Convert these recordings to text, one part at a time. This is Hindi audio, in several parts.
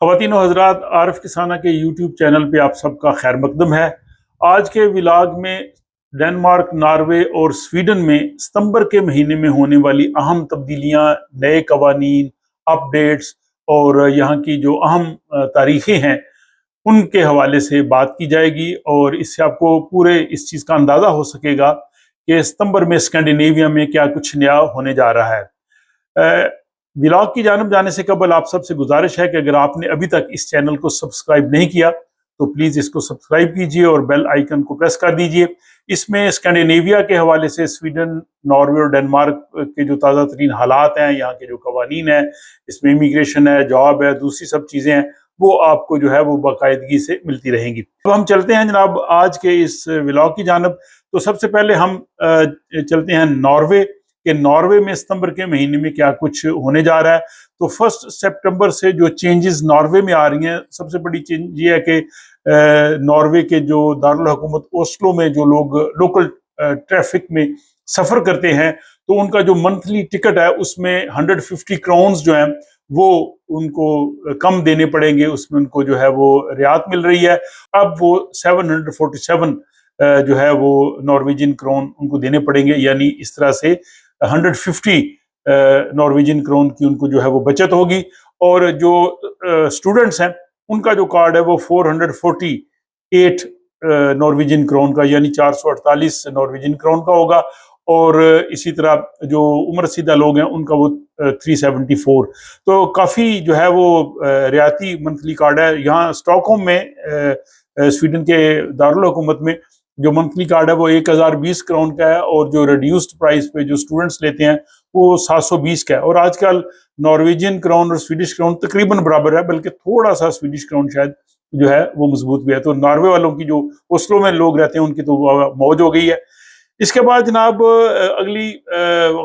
ख़वातीन व हज़रात, आरिफ किसाना के यूट्यूब चैनल पे आप सबका खैर मकदम है। आज के व्लॉग में डेनमार्क, नॉर्वे और स्वीडन में सितंबर के महीने में होने वाली अहम तब्दीलियाँ, नए कवानीन, अपडेट्स और यहाँ की जो अहम तारीखें हैं उनके हवाले से बात की जाएगी और इससे आपको पूरे इस चीज़ का अंदाज़ा हो सकेगा कि सितंबर में स्कैंडिनेविया में क्या कुछ नया होने जा रहा है। व्लॉग की जानब जाने से कबल आप सबसे गुजारिश है कि अगर आपने अभी तक इस चैनल को सब्सक्राइब नहीं किया तो प्लीज़ इसको सब्सक्राइब कीजिए और बेल आइकन को प्रेस कर दीजिए। इसमें स्कैंडिनेविया के हवाले से स्वीडन, नॉर्वे और डेनमार्क के जो ताज़ा तरीन हालात हैं, यहाँ के जो कवानीन हैं, इसमें इमिग्रेशन है, जॉब है, दूसरी सब चीज़ें हैं, वो आपको जो है वो बाकायदगी से मिलती रहेंगी। अब हम चलते हैं जनाब आज के इस व्लॉग की जानब। तो सबसे पहले हम चलते हैं नॉर्वे कि नॉर्वे में सितंबर के महीने में क्या कुछ होने जा रहा है। तो 1 सितंबर से जो चेंजेस नॉर्वे में आ रही हैं, सबसे बड़ी चेंज ये है कि नॉर्वे के जो दारुल हुकूमत ओस्लो में जो लोग लोकल ट्रैफिक में सफ़र करते हैं तो उनका जो मंथली टिकट है उसमें 150 क्राउन्स जो हैं वो उनको कम देने पड़ेंगे, उसमें उनको जो है वो रियायत मिल रही है। अब वो 747 जो है वो नॉर्वेजियन क्राउन उनको देने पड़ेंगे, यानी इस तरह से 150 नॉर्वेजियन क्राउन की उनको जो है वो बचत होगी। और जो स्टूडेंट्स हैं उनका जो कार्ड है वो 448 नॉर्वेजियन क्राउन का, यानी 448 नॉर्वेजियन क्राउन का होगा। और इसी तरह जो उम्र रसीदा लोग हैं उनका वो 374। तो काफ़ी जो है वो रियाती मंथली कार्ड है। यहाँ स्टॉकहोम में स्वीडन के दारुल हुकूमत में जो मंथली कार्ड है वो 1020 क्राउन का है और जो रिड्यूस्ड प्राइस पे जो स्टूडेंट्स लेते हैं वो 720 का है। और आजकल नॉर्वेजियन क्राउन और स्वीडिश क्राउन तकरीबन बराबर है, बल्कि थोड़ा सा स्वीडिश क्राउन शायद जो है वो मजबूत भी है। तो नॉर्वे वालों की जो ओस्लो में लोग रहते हैं उनकी तो मौज हो गई है। इसके बाद जनाब अगली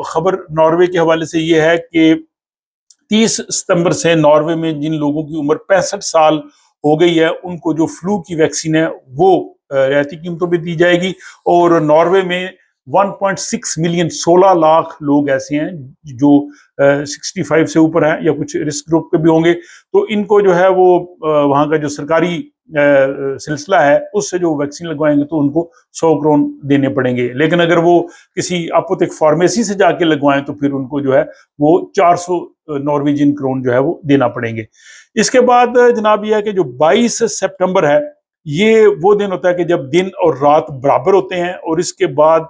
खबर नॉर्वे के हवाले से ये है कि 30 सितंबर से नॉर्वे में जिन लोगों की उम्र 65 साल हो गई है उनको जो फ्लू की वैक्सीन है वो रियायती कीमतों पे दी जाएगी। और नॉर्वे में 1.6 मिलियन 16 लाख लोग ऐसे हैं जो 65 से ऊपर हैं या कुछ रिस्क ग्रुप के भी होंगे। तो इनको जो है वो वहाँ का जो सरकारी सिलसिला है उससे जो वैक्सीन लगवाएंगे तो उनको 100 क्रोन देने पड़ेंगे। लेकिन अगर वो किसी आपोतिक फार्मेसी से जाके लगवाएं तो फिर उनको जो है वो 400 नॉर्वेजियन क्रोन जो है वो देना पड़ेंगे। इसके बाद जनाब यह है कि जो 22 सितंबर है ये वो दिन होता है कि जब दिन और रात बराबर होते हैं और इसके बाद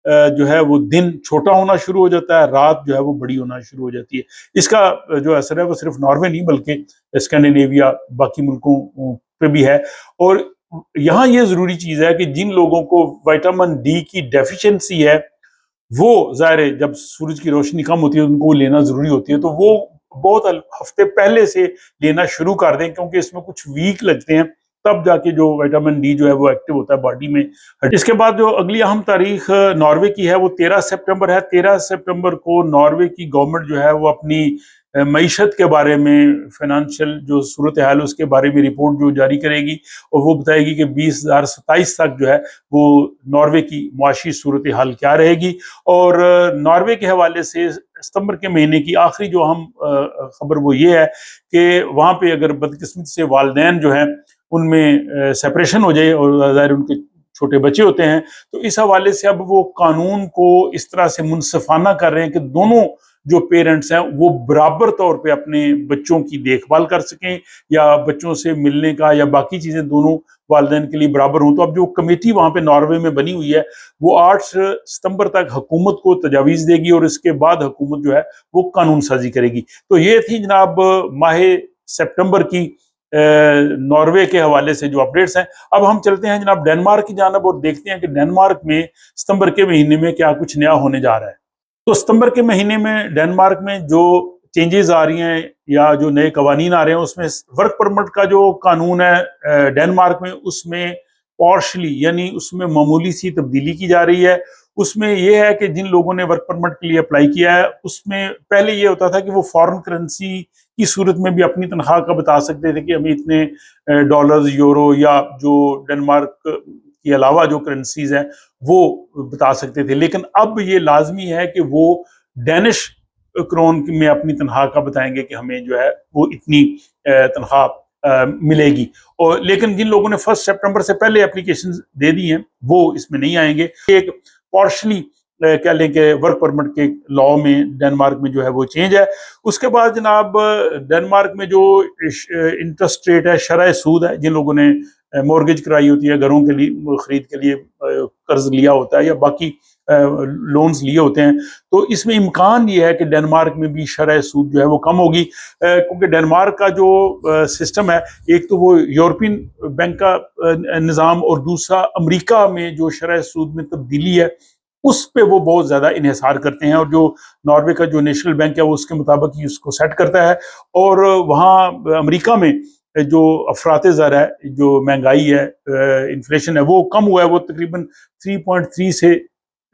जो है वो दिन छोटा होना शुरू हो जाता है, रात जो है वो बड़ी होना शुरू हो जाती है। इसका जो असर है वो सिर्फ नॉर्वे नहीं बल्कि स्कैंडिनेविया बाकी मुल्कों पे भी है। और यहाँ ये जरूरी चीज है कि जिन लोगों को विटामिन डी की डेफिशिएंसी है वो ज़ाहिर है जब सूरज की रोशनी कम होती है उनको लेना जरूरी होती है, तो वो बहुत हफ्ते पहले से लेना शुरू कर दें क्योंकि इसमें कुछ वीक लगते हैं, तब जाके जो विटामिन डी जो है वो एक्टिव होता है बॉडी में। इसके बाद जो अगली अहम तारीख नॉर्वे की है वो 13 सितंबर है। 13 सितंबर को नॉर्वे की गवर्नमेंट जो है वो अपनी मईशत के बारे में, फाइनेंशियल जो सूरत हाल है उसके बारे में रिपोर्ट जो जारी करेगी और वो बताएगी कि 2027 तक जो है वो नॉर्वे की मुआशी सूरत हाल क्या रहेगी। और नॉर्वे के हवाले से सितंबर के महीने की आखिरी जो अहम खबर वो ये है कि वहाँ पे अगर बदकिस्मती से वालिदैन जो हैं उनमें सेपरेशन हो जाए और ज़ाहिर उनके छोटे बच्चे होते हैं तो इस हवाले से अब वो कानून को इस तरह से मुनसिफाना कर रहे हैं कि दोनों जो पेरेंट्स हैं वो बराबर तौर पे अपने बच्चों की देखभाल कर सकें या बच्चों से मिलने का या बाकी चीज़ें दोनों वालिदैन के लिए बराबर हों। तो अब जो कमेटी वहाँ पे नॉर्वे में बनी हुई है वो 8 सितंबर तक हुकूमत को तजावीज़ देगी और इसके बाद हुकूमत जो है वो कानून साजी करेगी। तो ये थी जनाब माह सितंबर की नॉर्वे के हवाले से जो अपडेट्स हैं। अब हम चलते हैं जनाब डेनमार्क की जानब और देखते हैं कि डेनमार्क में सितंबर के महीने में क्या कुछ नया होने जा रहा है। तो सितंबर के महीने में डेनमार्क में जो चेंजेस आ रही हैं या जो नए कवानीन आ रहे हैं उसमें वर्क परमिट का जो कानून है डेनमार्क में उसमें पॉर्शली यानी उसमें मामूली सी तब्दीली की जा रही है। उसमें यह है कि जिन लोगों ने वर्क परमिट के लिए अप्लाई किया है उसमें पहले ये होता था कि वो फॉरेन करेंसी की सूरत में भी अपनी तनख्वाह का बता सकते थे कि हमें इतने डॉलर्स, यूरो या जो डेनमार्क के अलावा जो करेंसीज हैं वो बता सकते थे। लेकिन अब ये लाजमी है कि वो डेनिश क्रोन में अपनी तनख्वाह का बताएंगे कि हमें जो है वो इतनी तनख्वाह मिलेगी। और लेकिन जिन लोगों ने 1 सितंबर से पहले एप्लीकेशन दे दी हैं वो इसमें नहीं आएंगे। एक पार्शली कह लें कि वर्क परमिट के लॉ में डेनमार्क में जो है वो चेंज है। उसके बाद जनाब डेनमार्क में जो इंटरेस्ट रेट है, शरह सूद है, जिन लोगों ने मॉर्गेज कराई होती है, घरों के लिए खरीद के लिए कर्ज लिया होता है या बाकी लोन्स लिए होते हैं, तो इसमें इम्कान ये है कि डेनमार्क में भी शरह सूद जो है वो कम होगी, क्योंकि डेनमार्क का जो सिस्टम है, एक तो वो यूरोपियन बैंक का निज़ाम और दूसरा अमेरिका में जो शरह सूद में तब्दीली है उस पे वो बहुत ज़्यादा इन्हिसार करते हैं, और जो नॉर्वे का जो नेशनल बैंक है वो उसके मुताबिक ही उसको सेट करता है। और वहाँ अमेरिका में जो अफराते ज़र है, जो महंगाई है, इन्फ्लेशन है, वो कम हुआ है, वो तकरीबन 3.3 से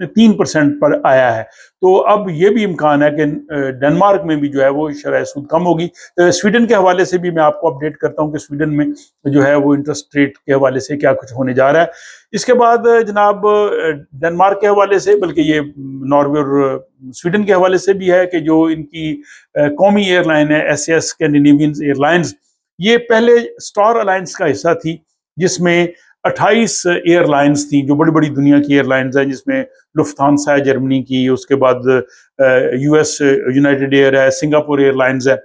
3% पर आया है। तो अब ये भी इम्कान है कि डेनमार्क में भी जो है वो शरह सूद कम होगी। स्वीडन के हवाले से भी मैं आपको अपडेट करता हूँ कि स्वीडन में जो है वो इंटरेस्ट रेट के हवाले से क्या कुछ होने जा रहा है। इसके बाद जनाब डेनमार्क के हवाले से, बल्कि ये नॉर्वे और स्वीडन के हवाले से भी है कि जो इनकी कौमी एयरलाइन है SAS स्कैंडिनेवियन एयरलाइंस, ये पहले स्टार अलायंस का हिस्सा थी, जिसमें 28 एयरलाइंस थी जो बड़ी बड़ी दुनिया की एयरलाइंस हैं, जिसमें लुफ्थांसा है जर्मनी की, उसके बाद US यूनाइटेड एयर है, सिंगापुर एयरलाइंस है,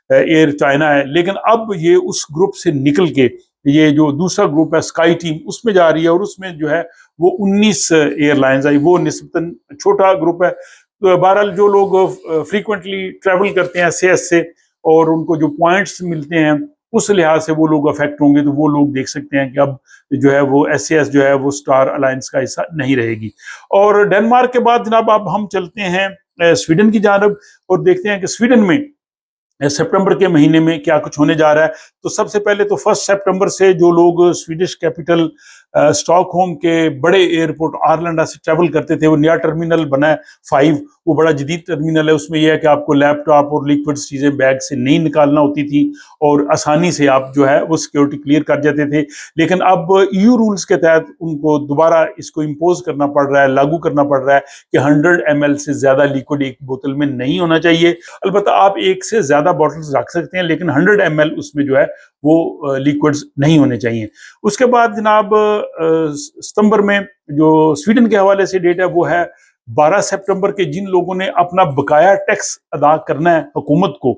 एयर चाइना है। लेकिन अब ये उस ग्रुप से निकल के ये जो दूसरा ग्रुप है स्काई टीम, उसमें जा रही है, और उसमें जो है वो 19 एयरलाइंस आई, वो निस्बतन छोटा ग्रुप है। तो बहरहाल जो लोग फ्रीक्वेंटली ट्रैवल करते हैं SAS से और उनको जो पॉइंट्स मिलते हैं उस लिहाज से वो लोग अफेक्ट होंगे, तो वो लोग देख सकते हैं कि अब जो है वो SAS जो है वो स्टार अलायंस का हिस्सा नहीं रहेगी। और डेनमार्क के बाद जनाब अब हम चलते हैं स्वीडन की जानब और देखते हैं कि स्वीडन में सितंबर के महीने में क्या कुछ होने जा रहा है। तो सबसे पहले तो 1 सितंबर से जो लोग स्वीडिश कैपिटल स्टॉकहोम के बड़े एयरपोर्ट आर्लैंडा से ट्रैवल करते थे, वो नया टर्मिनल बना है 5, वो बड़ा जदीद टर्मिनल है। उसमें यह है कि आपको लैपटॉप और लिक्विड चीज़ें बैग से नहीं निकालना होती थी और आसानी से आप जो है वो सिक्योरिटी क्लियर कर जाते थे। लेकिन अब EU रूल्स के तहत उनको दोबारा इसको इम्पोज करना पड़ रहा है, लागू करना पड़ रहा है कि 100 ml से ज़्यादा लिक्विड एक बोतल में नहीं होना चाहिए। अलबत्ता आप एक से ज़्यादा बॉटल्स रख सकते हैं, लेकिन 100 ml उसमें जो है वो लिक्विड्स नहीं होने चाहिए। उसके बाद जनाब सितंबर में जो स्वीडन के हवाले से डेट है वो है 12 सितंबर के। जिन लोगों ने अपना बकाया टैक्स अदा करना है हुकूमत को,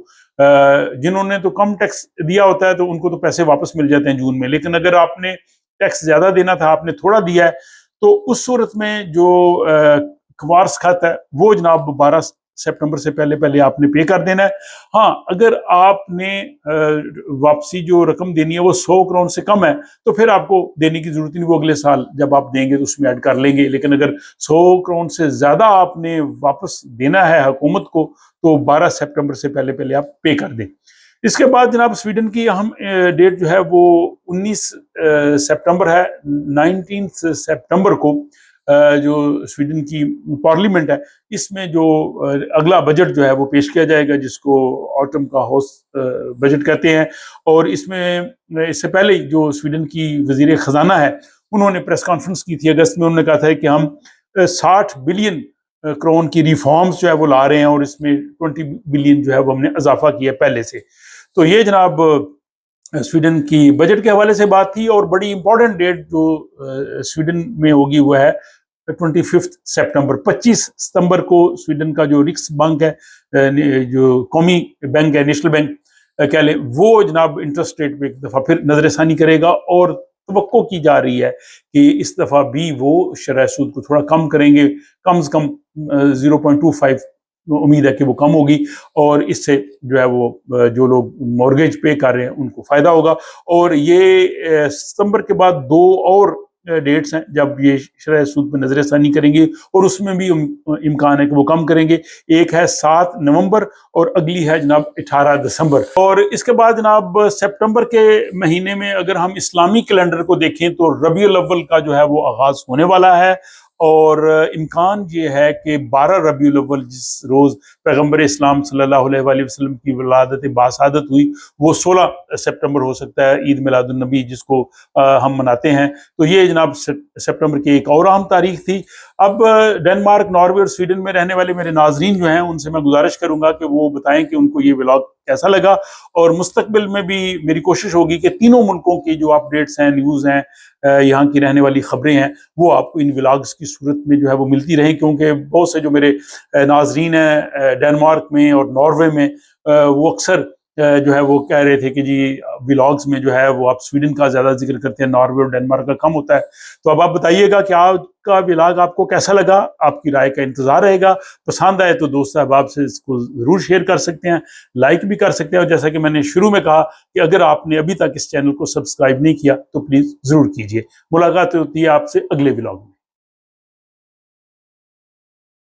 जिन्होंने तो कम टैक्स दिया होता है तो उनको तो पैसे वापस मिल जाते हैं जून में, लेकिन अगर आपने टैक्स ज्यादा देना था, आपने थोड़ा दिया है, तो उस सूरत में जो क्वार्स खाता है वो जनाब 12 सितंबर से पहले पहले आपने पे कर देना है। हाँ, अगर आपने वापसी जो रकम देनी है वो 100 करोड़ से कम है तो फिर आपको देने की जरूरत नहीं, वो अगले साल जब आप देंगे तो उसमें ऐड कर लेंगे। लेकिन अगर 100 करोड़ से ज्यादा आपने वापस देना है हुकूमत को तो 12 सितंबर से पहले पहले आप पे कर दें। इसके बाद जनाब स्वीडन की अहम डेट जो है वो 19 सितंबर है। 19 सितंबर को जो स्वीडन की पार्लियामेंट है, इसमें जो अगला बजट जो है वो पेश किया जाएगा, जिसको ऑटम का हाउस बजट कहते हैं। और इसमें इससे पहले जो स्वीडन की वजीर खजाना है, उन्होंने प्रेस कॉन्फ्रेंस की थी अगस्त में। उन्होंने कहा था कि हम 60 बिलियन करोड़ की रिफॉर्म्स जो है वो ला रहे हैं और इसमें 20 बिलियन जो है वो हमने इजाफा किया पहले से। तो ये जनाब स्वीडन की बजट के हवाले से बात थी। और बड़ी इंपॉर्टेंट डेट जो स्वीडन में होगी वो है 25 सितंबर। 25 सितंबर को स्वीडन का जो रिक्स बैंक है, जो कौमी बैंक है, नेशनल बैंक कह लें, वो जनाब इंटरेस्ट रेट पे एक दफ़ा फिर नजरसानी करेगा और तवक्को की जा रही है कि इस दफ़ा भी वो शरह सूद को थोड़ा कम करेंगे, कम से कम 0.25 उम्मीद है कि वो कम होगी। और इससे जो है वो जो लोग मॉर्गेज पे कर रहे हैं उनको फायदा होगा। और ये सितंबर के बाद 2 और डेट्स हैं जब ये शरह सूद पर नजरसानी करेंगे और उसमें भी इम्कान है कि वो कम करेंगे। एक है 7 नवंबर और अगली है जनाब 18 दिसंबर। और इसके बाद जनाब सितंबर के महीने में अगर हम इस्लामी कैलेंडर को देखें तो रबीउल अव्वल का जो है वो आगाज होने वाला है। और इम्कान ये है कि 12 रबीउल अव्वल जिस रोज़ पैगम्बर इस्लाम सल्लल्लाहु अलैहि वसल्लम की विलादत बासादत हुई वो 16 सितंबर हो सकता है, ईद मिलादुन नबी जिसको हम मनाते हैं। तो ये जनाब सितंबर की एक और अहम तारीख थी। अब डेनमार्क, नॉर्वे और स्वीडन में रहने वाले मेरे नाजरीन जो हैं उनसे मैं गुजारिश करूंगा कि वो बताएं कि उनको ये व्लॉग कैसा लगा, और मुस्तकबिल में भी मेरी कोशिश होगी कि तीनों मुल्कों की जो अपडेट्स हैं, न्यूज़ हैं, यहाँ की रहने वाली खबरें हैं, वो आपको इन व्लॉग्स की सूरत में जो है वो मिलती रहें, क्योंकि बहुत से जो मेरे नाजरीन हैं डेनमार्क में और नॉर्वे में, वो अक्सर जो है वो कह रहे थे कि जी व्लॉग्स में जो है वो आप स्वीडन का ज़्यादा जिक्र करते हैं, नॉर्वे और डेनमार्क का कम होता है। तो अब आप बताइएगा कि आपका व्लॉग आपको कैसा लगा, आपकी राय का इंतज़ार रहेगा। पसंद आए तो दोस्त अहबाब से इसको ज़रूर शेयर कर सकते हैं, लाइक भी कर सकते हैं, और जैसा कि मैंने शुरू में कहा कि अगर आपने अभी तक इस चैनल को सब्सक्राइब नहीं किया तो प्लीज़ ज़रूर कीजिए। मुलाकात होती है आपसे अगले व्लॉग में।